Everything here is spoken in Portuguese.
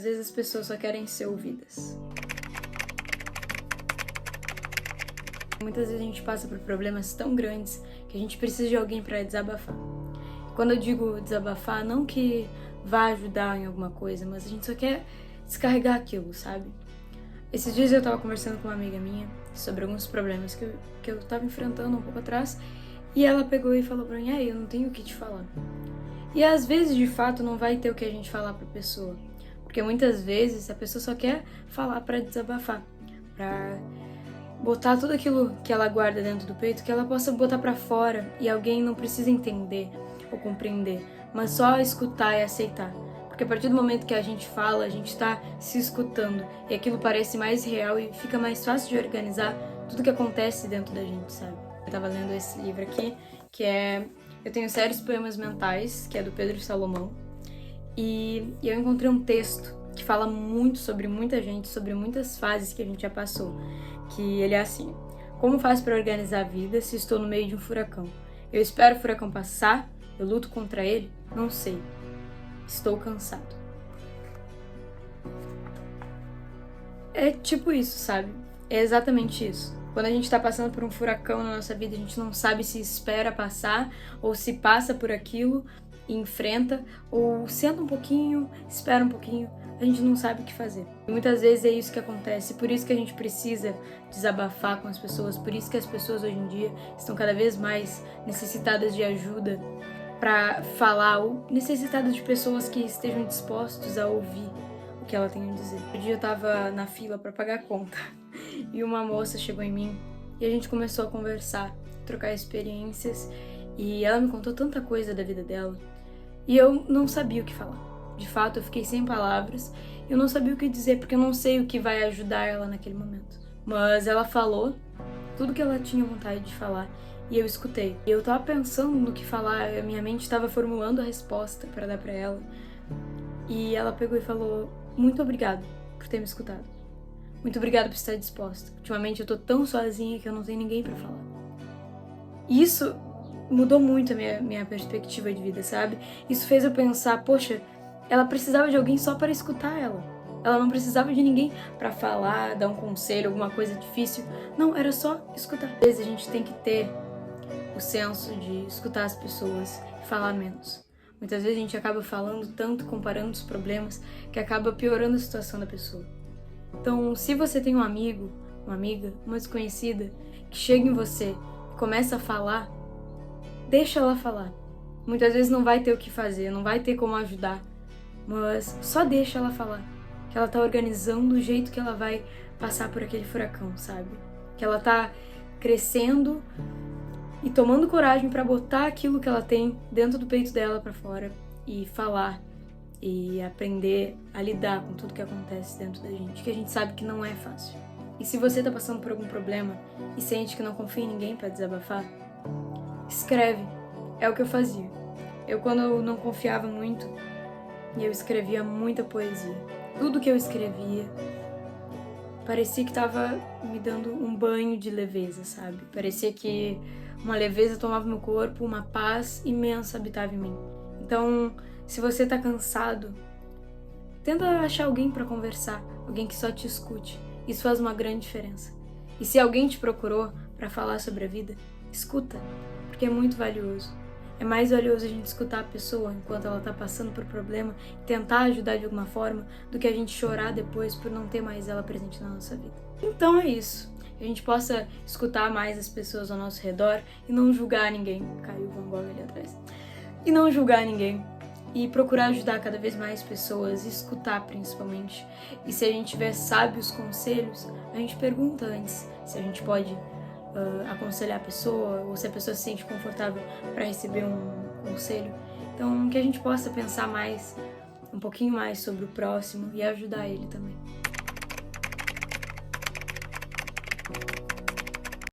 Às vezes as pessoas só querem ser ouvidas. Muitas vezes a gente passa por problemas tão grandes que a gente precisa de alguém para desabafar. Quando eu digo desabafar, não que vá ajudar em alguma coisa, mas a gente só quer descarregar aquilo, sabe? Esses dias eu tava conversando com uma amiga minha sobre alguns problemas que eu tava enfrentando um pouco atrás, e ela pegou e falou pra mim: eu não tenho o que te falar. E às vezes, de fato, não vai ter o que a gente falar pra pessoa, porque muitas vezes a pessoa só quer falar pra desabafar, pra botar tudo aquilo que ela guarda dentro do peito, que ela possa botar pra fora e alguém não precisa entender ou compreender, mas só escutar e aceitar. Porque a partir do momento que a gente fala, a gente tá se escutando e aquilo parece mais real e fica mais fácil de organizar tudo que acontece dentro da gente, sabe? Eu tava lendo esse livro aqui, que é Eu Tenho Sérios Poemas Mentais, que é do Pedro Salomão, e eu encontrei um texto que fala muito sobre muita gente, sobre muitas fases que a gente já passou, que ele é assim: como faço para organizar a vida se estou no meio de um furacão? Eu espero o furacão passar, eu luto contra ele? Não sei. Estou cansado. É tipo isso, sabe? É exatamente isso. Quando a gente tá passando por um furacão na nossa vida, a gente não sabe se espera passar ou se passa por aquilo e enfrenta, ou senta um pouquinho, espera um pouquinho, a gente não sabe o que fazer. E muitas vezes é isso que acontece, por isso que a gente precisa desabafar com as pessoas, por isso que as pessoas hoje em dia estão cada vez mais necessitadas de ajuda para falar, ou necessitadas de pessoas que estejam dispostos a ouvir o que ela tem a dizer. Um dia eu tava na fila para pagar a conta e uma moça chegou em mim e a gente começou a conversar, trocar experiências, e ela me contou tanta coisa da vida dela e eu não sabia o que falar. De fato, eu fiquei sem palavras, eu não sabia o que dizer porque eu não sei o que vai ajudar ela naquele momento. Mas ela falou tudo que ela tinha vontade de falar e eu escutei. E eu tava pensando no que falar, a minha mente estava formulando a resposta para dar para ela. E ela pegou e falou: muito obrigado por ter me escutado. Muito obrigado por estar disposta. Ultimamente eu tô tão sozinha que eu não tenho ninguém pra falar. E isso mudou muito a minha perspectiva de vida, sabe? Isso fez eu pensar: poxa, ela precisava de alguém só para escutar ela. Ela não precisava de ninguém pra falar, dar um conselho, alguma coisa difícil. Não, era só escutar. Às vezes a gente tem que ter o senso de escutar as pessoas e falar menos. Muitas vezes a gente acaba falando tanto, comparando os problemas, que acaba piorando a situação da pessoa. Então, se você tem um amigo, uma amiga, uma desconhecida, que chega em você e começa a falar, deixa ela falar. Muitas vezes não vai ter o que fazer, não vai ter como ajudar, mas só deixa ela falar. Que ela tá organizando o jeito que ela vai passar por aquele furacão, sabe? Que ela tá crescendo e tomando coragem pra botar aquilo que ela tem dentro do peito dela pra fora e falar e aprender a lidar com tudo que acontece dentro da gente, que a gente sabe que não é fácil. E se você tá passando por algum problema e sente que não confia em ninguém pra desabafar, escreve. É o que eu fazia. Eu, quando eu não confiava muito, eu escrevia muita poesia. Tudo que eu escrevia parecia que tava me dando um banho de leveza, sabe? Parecia que uma leveza tomava meu corpo, uma paz imensa habitava em mim. Então, se você tá cansado, tenta achar alguém pra conversar, alguém que só te escute. Isso faz uma grande diferença. E se alguém te procurou pra falar sobre a vida, escuta, porque é muito valioso. É mais valioso a gente escutar a pessoa enquanto ela tá passando por problema e tentar ajudar de alguma forma do que a gente chorar depois por não ter mais ela presente na nossa vida. Então é isso. Que a gente possa escutar mais as pessoas ao nosso redor e não julgar ninguém. Caiu o Van Gogh ali atrás. E não julgar ninguém. E procurar ajudar cada vez mais pessoas, escutar principalmente. E se a gente tiver sábios conselhos, a gente pergunta antes se a gente pode aconselhar a pessoa, ou se a pessoa se sente confortável para receber um conselho. Então, que a gente possa pensar mais, um pouquinho mais sobre o próximo e ajudar ele também.